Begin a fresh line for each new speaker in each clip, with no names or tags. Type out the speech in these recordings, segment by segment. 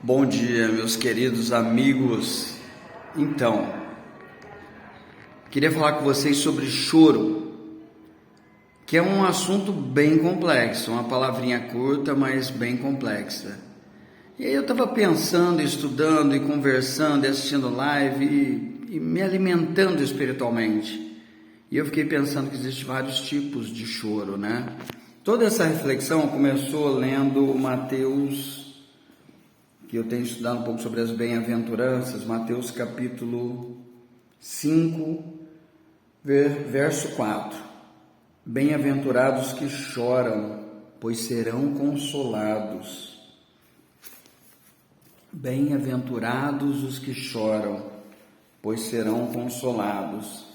Bom dia, meus queridos amigos. Então, queria falar com vocês sobre choro, que é um assunto bem complexo, uma palavrinha curta, mas bem complexa. E aí eu estava pensando, estudando e conversando, e assistindo live e me alimentando espiritualmente. E eu fiquei pensando que existem vários tipos de choro, né? Toda essa reflexão começou lendo Mateus, que eu tenho estudado um pouco sobre as bem-aventuranças, Mateus capítulo 5, verso 4. Bem-aventurados que choram, pois serão consolados. Bem-aventurados os que choram, pois serão consolados.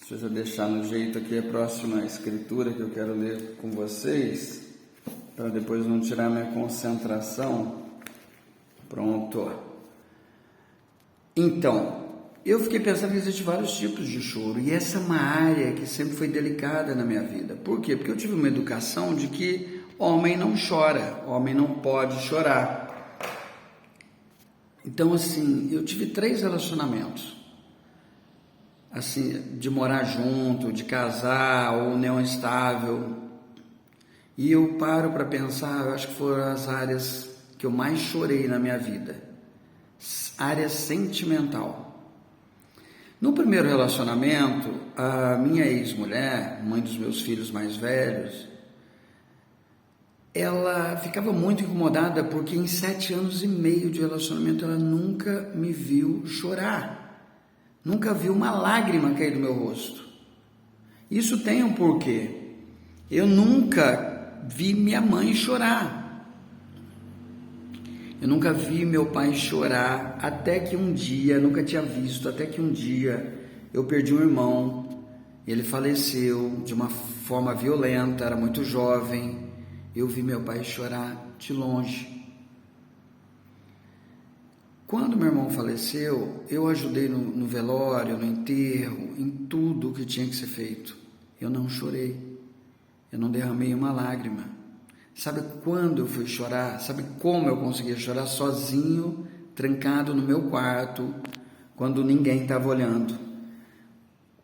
Deixa eu deixar no jeito aqui a próxima escritura que eu quero ler com vocês, para depois não tirar minha concentração. Pronto. Então, eu fiquei pensando que existem vários tipos de choro, e essa é uma área que sempre foi delicada na minha vida. Por quê? Porque eu tive uma educação de que homem não chora, homem não pode chorar. Então, assim, eu tive 3 relacionamentos, assim, de morar junto, de casar, ou união estável, e eu paro para pensar, eu acho que foram as áreas que eu mais chorei na minha vida, área sentimental. No primeiro relacionamento, a minha ex-mulher, mãe dos meus filhos mais velhos, ela ficava muito incomodada porque em 7 anos e meio de relacionamento ela nunca me viu chorar, nunca viu uma lágrima cair do meu rosto. Isso tem um porquê. Eu nunca vi minha mãe chorar. Eu nunca vi meu pai chorar, até que um dia, nunca tinha visto, até que um dia eu perdi um irmão, ele faleceu de uma forma violenta, era muito jovem, eu vi meu pai chorar de longe. Quando meu irmão faleceu, eu ajudei no velório, no enterro, em tudo o que tinha que ser feito. Eu não chorei, eu não derramei uma lágrima. Sabe quando eu fui chorar? Sabe como eu conseguia chorar? Sozinho, trancado no meu quarto, quando ninguém estava olhando.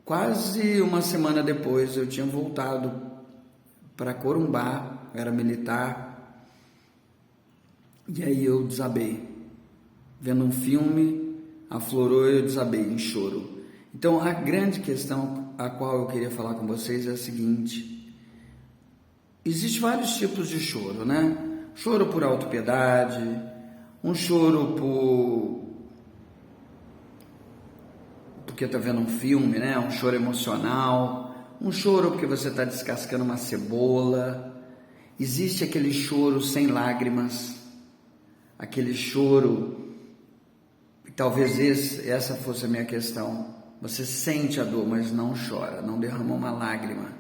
Quase uma semana depois eu tinha voltado para Corumbá, era militar, e aí eu desabei. Vendo um filme, aflorou e eu desabei em choro. Então a grande questão a qual eu queria falar com vocês é a seguinte: existem vários tipos de choro, né? Choro por autopiedade, um choro porque está vendo um filme, né? Um choro emocional, um choro porque você está descascando uma cebola. Existe aquele choro sem lágrimas, aquele choro, talvez essa fosse a minha questão. Você sente a dor, mas não chora, não derrama uma lágrima.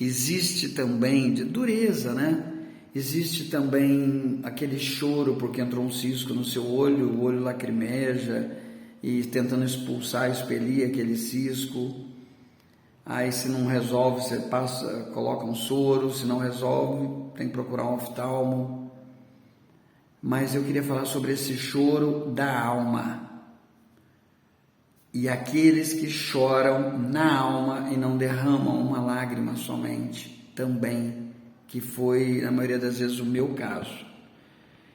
Existe também de dureza, né? Existe também aquele choro porque entrou um cisco no seu olho, o olho lacrimeja e tentando expulsar, expelir aquele cisco. Aí se não resolve, você coloca um soro, se não resolve, tem que procurar um oftalmo. Mas eu queria falar sobre esse choro da alma. E aqueles que choram na alma e não derramam uma lágrima somente, também, que foi, na maioria das vezes, o meu caso.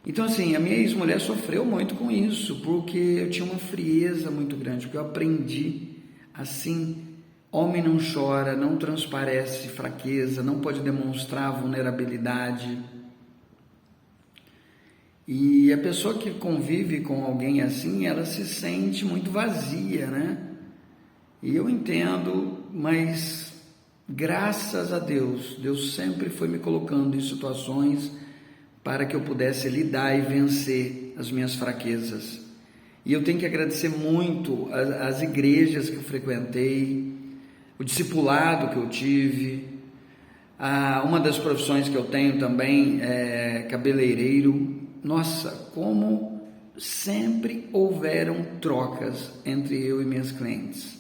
Então, assim, a minha ex-mulher sofreu muito com isso, porque eu tinha uma frieza muito grande, porque eu aprendi assim: homem não chora, não transparece fraqueza, não pode demonstrar vulnerabilidade. E a pessoa que convive com alguém assim, ela se sente muito vazia, né? E eu entendo, mas graças a Deus, Deus sempre foi me colocando em situações para que eu pudesse lidar e vencer as minhas fraquezas. E eu tenho que agradecer muito as igrejas que eu frequentei, o discipulado que eu tive. Uma das profissões que eu tenho também é cabeleireiro. Nossa, como sempre houveram trocas entre eu e minhas clientes.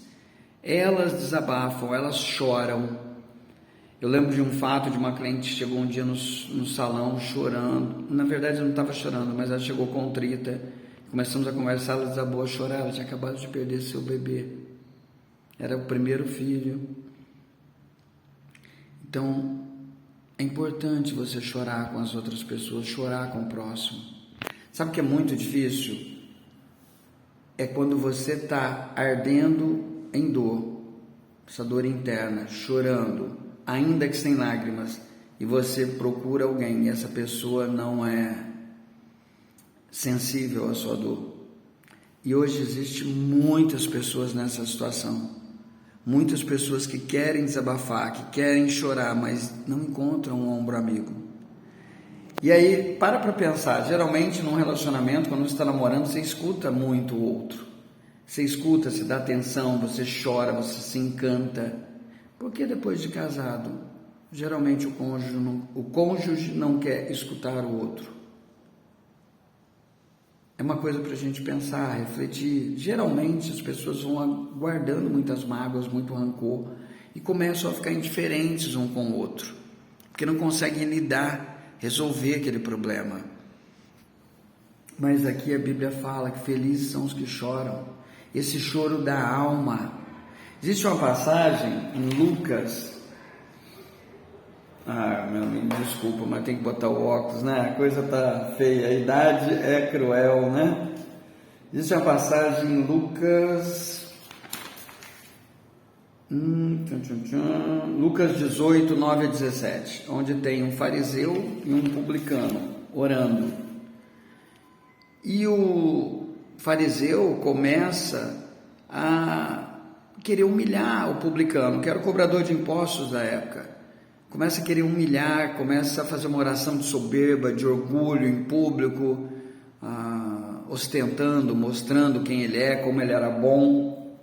Elas desabafam, elas choram. Eu lembro de um fato de uma cliente que chegou um dia no salão chorando. Na verdade, eu não estava chorando, mas ela chegou contrita. Começamos a conversar, ela desabou a chorar. Ela tinha acabado de perder seu bebê. Era o primeiro filho. Então, é importante você chorar com as outras pessoas, chorar com o próximo. Sabe o que é muito difícil? É quando você está ardendo em dor, essa dor interna, chorando, ainda que sem lágrimas, e você procura alguém e essa pessoa não é sensível à sua dor. E hoje existe muitas pessoas nessa situação, muitas pessoas que querem desabafar, que querem chorar, mas não encontram um ombro amigo. E aí, para pensar, geralmente num relacionamento, quando você está namorando, você escuta muito o outro. Você escuta, você dá atenção, você chora, você se encanta. Porque depois de casado, geralmente o cônjuge não quer escutar o outro. É uma coisa para a gente pensar, refletir. Geralmente as pessoas vão guardando muitas mágoas, muito rancor e começam a ficar indiferentes um com o outro, porque não conseguem lidar, resolver aquele problema. Mas aqui a Bíblia fala que felizes são os que choram, esse choro da alma. Existe uma passagem em Lucas, meu amigo, desculpa, mas tem que botar o óculos, né? A coisa tá feia, a idade é cruel, né? Existe uma passagem em Lucas, Lucas 18, 9 a 17, onde tem um fariseu e um publicano orando. E o fariseu começa a querer humilhar o publicano, que era o cobrador de impostos da época. Começa a querer humilhar, começa a fazer uma oração de soberba, de orgulho em público, ostentando, mostrando quem ele é, como ele era bom.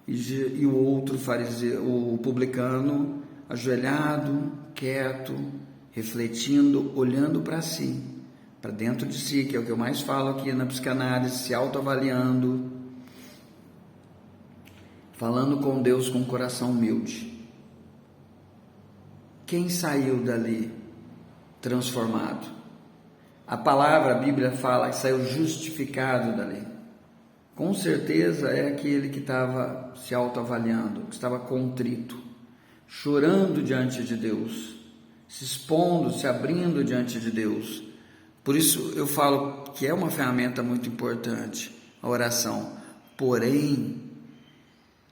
E o outro fariseu, o publicano, ajoelhado, quieto, refletindo, olhando para si, para dentro de si, que é o que eu mais falo aqui na psicanálise, se autoavaliando, falando com Deus com um coração humilde. Quem saiu dali transformado? A palavra, a Bíblia fala que saiu justificado dali. Com certeza é aquele que estava se autoavaliando, que estava contrito, chorando diante de Deus, se expondo, se abrindo diante de Deus. Por isso eu falo que é uma ferramenta muito importante, a oração. Porém,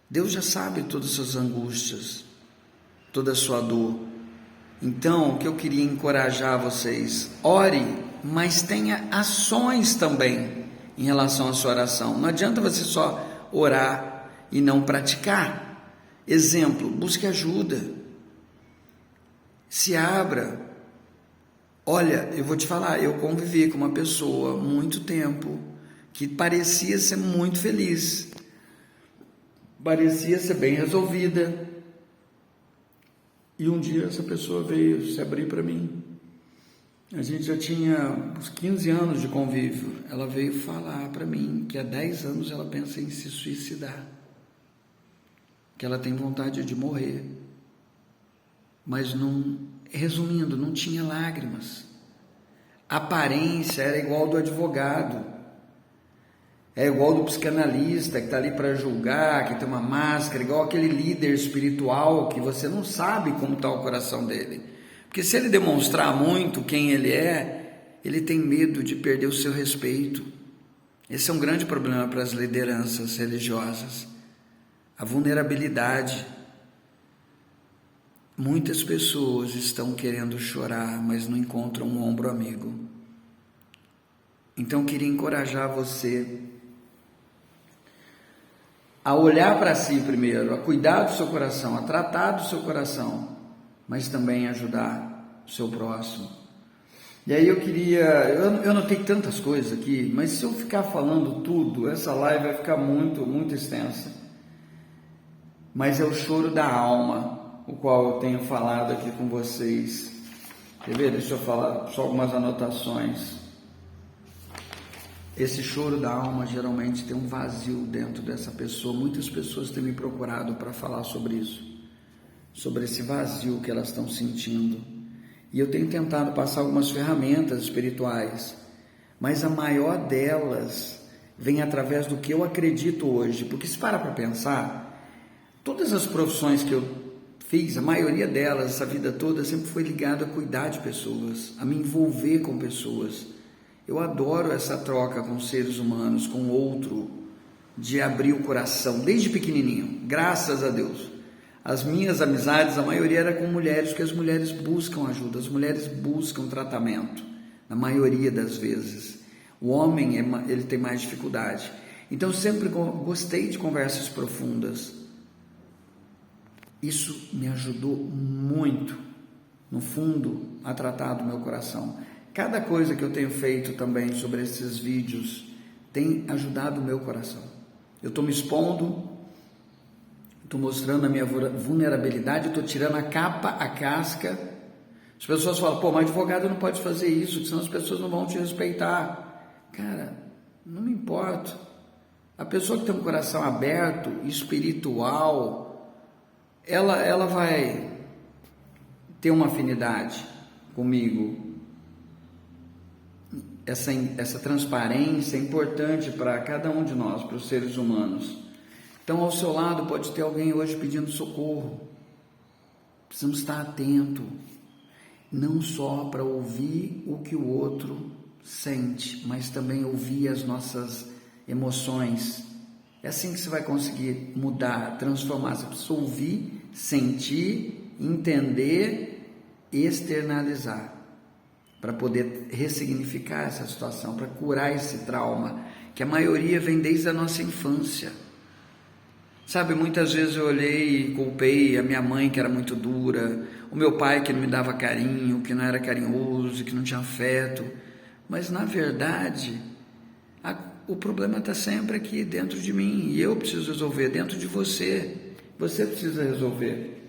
Deus já sabe todas as suas angústias, toda a sua dor. Então, o que eu queria encorajar vocês, ore, mas tenha ações também em relação à sua oração. Não adianta você só orar e não praticar. Exemplo, busque ajuda, se abra. Olha, eu vou te falar, eu convivi com uma pessoa muito tempo que parecia ser muito feliz, parecia ser bem resolvida, e um dia essa pessoa veio se abrir para mim. A gente já tinha uns 15 anos de convívio. Ela veio falar para mim que há 10 anos ela pensa em se suicidar, que ela tem vontade de morrer, mas não, resumindo, não tinha lágrimas. A aparência era igual do advogado, é igual do psicanalista que está ali para julgar, que tem uma máscara, igual aquele líder espiritual que você não sabe como está o coração dele. Porque se ele demonstrar muito quem ele é, ele tem medo de perder o seu respeito. Esse é um grande problema para as lideranças religiosas. A vulnerabilidade. Muitas pessoas estão querendo chorar, mas não encontram um ombro amigo. Então eu queria encorajar você a olhar para si primeiro, a cuidar do seu coração, a tratar do seu coração, mas também ajudar o seu próximo. E aí eu anotei tantas coisas aqui, mas se eu ficar falando tudo, essa live vai ficar muito, muito extensa. Mas é o choro da alma, o qual eu tenho falado aqui com vocês. Quer ver? Deixa eu falar só algumas anotações. Esse choro da alma geralmente tem um vazio dentro dessa pessoa. Muitas pessoas têm me procurado para falar sobre isso. sobre esse vazio que elas estão sentindo. E eu tenho tentado passar algumas ferramentas espirituais, mas a maior delas vem através do que eu acredito hoje. Porque se parar para pensar, todas as profissões que eu fiz, a maioria delas, essa vida toda, sempre foi ligada a cuidar de pessoas, a me envolver com pessoas. Eu adoro essa troca com seres humanos, com o outro, de abrir o coração, desde pequenininho, graças a Deus. As minhas amizades, a maioria era com mulheres, porque as mulheres buscam ajuda, as mulheres buscam tratamento, na maioria das vezes. O homem, ele tem mais dificuldade. Então, eu sempre gostei de conversas profundas. Isso me ajudou muito, no fundo, a tratar do meu coração. Cada coisa que eu tenho feito também sobre esses vídeos tem ajudado o meu coração. Eu estou me expondo, estou mostrando a minha vulnerabilidade, estou tirando a capa, a casca. As pessoas falam, pô, mas advogado não pode fazer isso, senão as pessoas não vão te respeitar. Cara, não me importo. A pessoa que tem um coração aberto, espiritual, ela vai ter uma afinidade comigo. Essa transparência é importante para cada um de nós, para os seres humanos. Então, ao seu lado pode ter alguém hoje pedindo socorro. Precisamos estar atento, não só para ouvir o que o outro sente, mas também ouvir as nossas emoções. É assim que você vai conseguir mudar, transformar. Você precisa ouvir, sentir, entender, externalizar, para poder ressignificar essa situação, para curar esse trauma, que a maioria vem desde a nossa infância. Sabe, muitas vezes eu olhei e culpei a minha mãe, que era muito dura, o meu pai, que não me dava carinho, que não era carinhoso, que não tinha afeto, mas na verdade o problema está sempre aqui dentro de mim, e eu preciso resolver, dentro de você precisa resolver.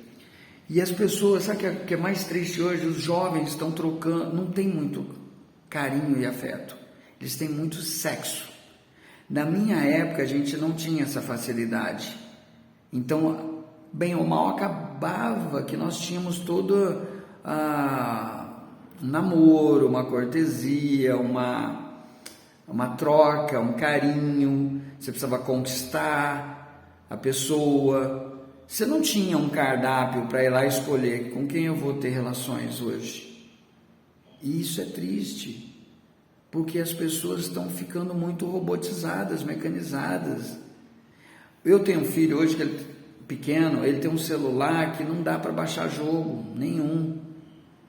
E as pessoas, sabe o que é mais triste hoje? Os jovens estão trocando, não tem muito carinho e afeto, eles têm muito sexo. Na minha época a gente não tinha essa facilidade, então bem ou mal acabava que nós tínhamos todo um namoro, uma cortesia, uma troca, um carinho. Você precisava conquistar a pessoa. Você não tinha um cardápio para ir lá escolher com quem eu vou ter relações hoje. E isso é triste, porque as pessoas estão ficando muito robotizadas, mecanizadas. Eu tenho um filho hoje que ele é pequeno, ele tem um celular que não dá para baixar jogo nenhum.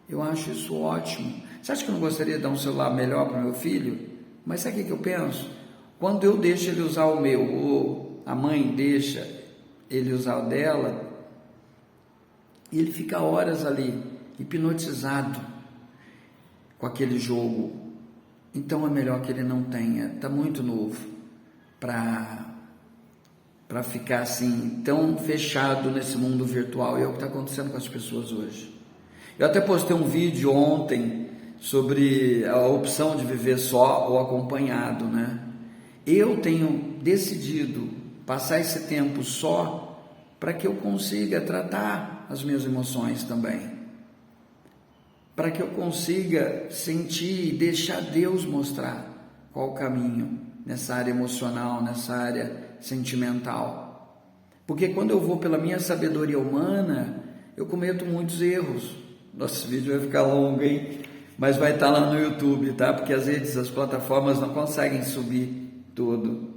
Eu acho isso ótimo. Você acha que eu não gostaria de dar um celular melhor para o meu filho? Mas sabe o que eu penso? Quando eu deixo ele usar o meu, ou a mãe deixa ele usar o dela, ele fica horas ali, hipnotizado com aquele jogo. Então é melhor que ele não tenha, está muito novo para ficar assim, tão fechado nesse mundo virtual. E é o que está acontecendo com as pessoas hoje. Eu até postei um vídeo ontem sobre a opção de viver só ou acompanhado, né? Eu tenho decidido passar esse tempo só para que eu consiga tratar as minhas emoções também, para que eu consiga sentir e deixar Deus mostrar qual o caminho nessa área emocional, nessa área sentimental. Porque quando eu vou pela minha sabedoria humana, eu cometo muitos erros. Nosso vídeo vai ficar longo, hein? Mas vai estar lá no YouTube, tá? Porque às vezes as plataformas não conseguem subir tudo.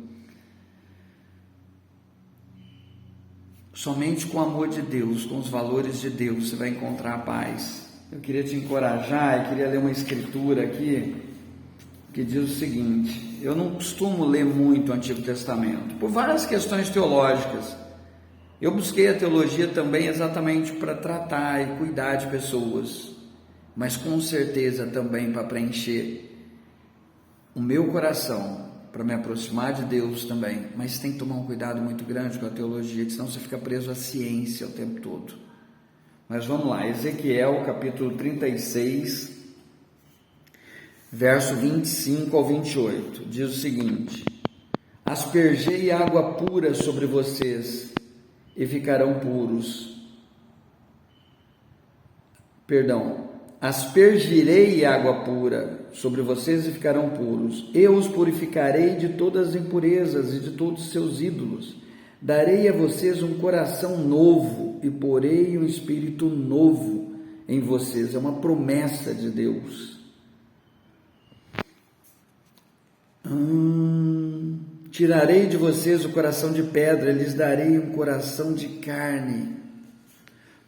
Somente com o amor de Deus, com os valores de Deus, você vai encontrar a paz. Eu queria te encorajar e queria ler uma escritura aqui que diz o seguinte: eu não costumo ler muito o Antigo Testamento, por várias questões teológicas. Eu busquei a teologia também exatamente para tratar e cuidar de pessoas, mas com certeza também para preencher o meu coração, para me aproximar de Deus também. Mas tem que tomar um cuidado muito grande com a teologia, senão você fica preso à ciência o tempo todo. Mas vamos lá, Ezequiel capítulo 36, verso 25 ao 28, diz o seguinte: aspergei água pura sobre vocês e ficarão puros, aspergirei água pura sobre vocês e ficarão puros. Eu os purificarei de todas as impurezas e de todos os seus ídolos. Darei a vocês um coração novo e porei um espírito novo em vocês. É uma promessa de Deus. Tirarei de vocês o coração de pedra, lhes darei um coração de carne.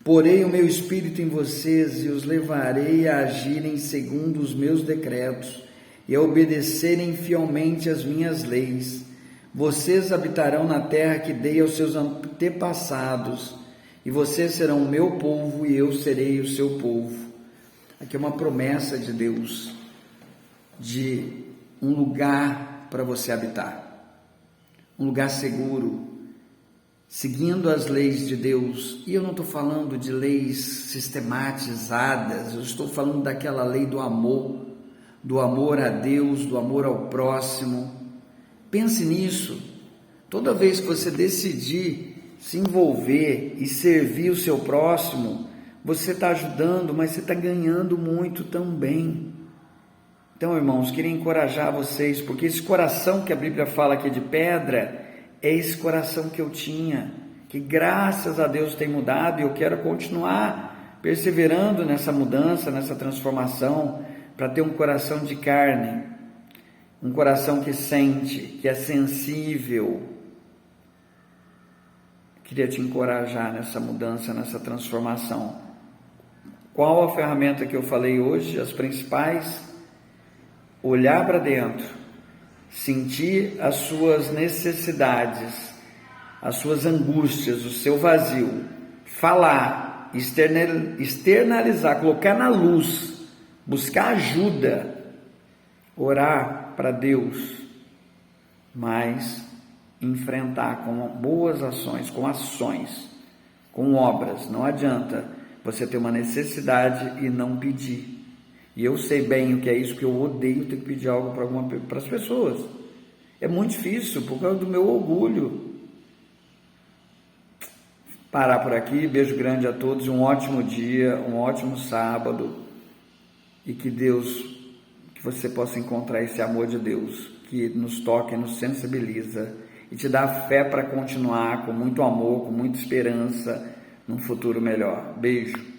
Porei o meu espírito em vocês e os levarei a agirem segundo os meus decretos e a obedecerem fielmente as minhas leis. Vocês habitarão na terra que dei aos seus antepassados, e vocês serão o meu povo e eu serei o seu povo. Aqui é uma promessa de Deus, de um lugar para você habitar, um lugar seguro, seguindo as leis de Deus. E eu não estou falando de leis sistematizadas, eu estou falando daquela lei do amor a Deus, do amor ao próximo. Pense nisso. Toda vez que você decidir se envolver e servir o seu próximo, você está ajudando, mas você está ganhando muito também. Então, irmãos, queria encorajar vocês, porque esse coração que a Bíblia fala aqui de pedra, é esse coração que eu tinha, que graças a Deus tem mudado, e eu quero continuar perseverando nessa mudança, nessa transformação, para ter um coração de carne, um coração que sente, que é sensível. Queria te encorajar nessa mudança, nessa transformação. Qual a ferramenta que eu falei hoje? As principais: olhar para dentro, sentir as suas necessidades, as suas angústias, o seu vazio, falar, externalizar, colocar na luz, buscar ajuda, orar para Deus, mas enfrentar com boas ações, com ações, com obras. Não adianta você ter uma necessidade e não pedir. E eu sei bem o que é isso, porque eu odeio ter que pedir algo para as pessoas. É muito difícil, por causa do meu orgulho. Parar por aqui, beijo grande a todos, um ótimo dia, um ótimo sábado, e que você possa encontrar esse amor de Deus, que nos toca e nos sensibiliza, e te dá fé para continuar com muito amor, com muita esperança, num futuro melhor. Beijo.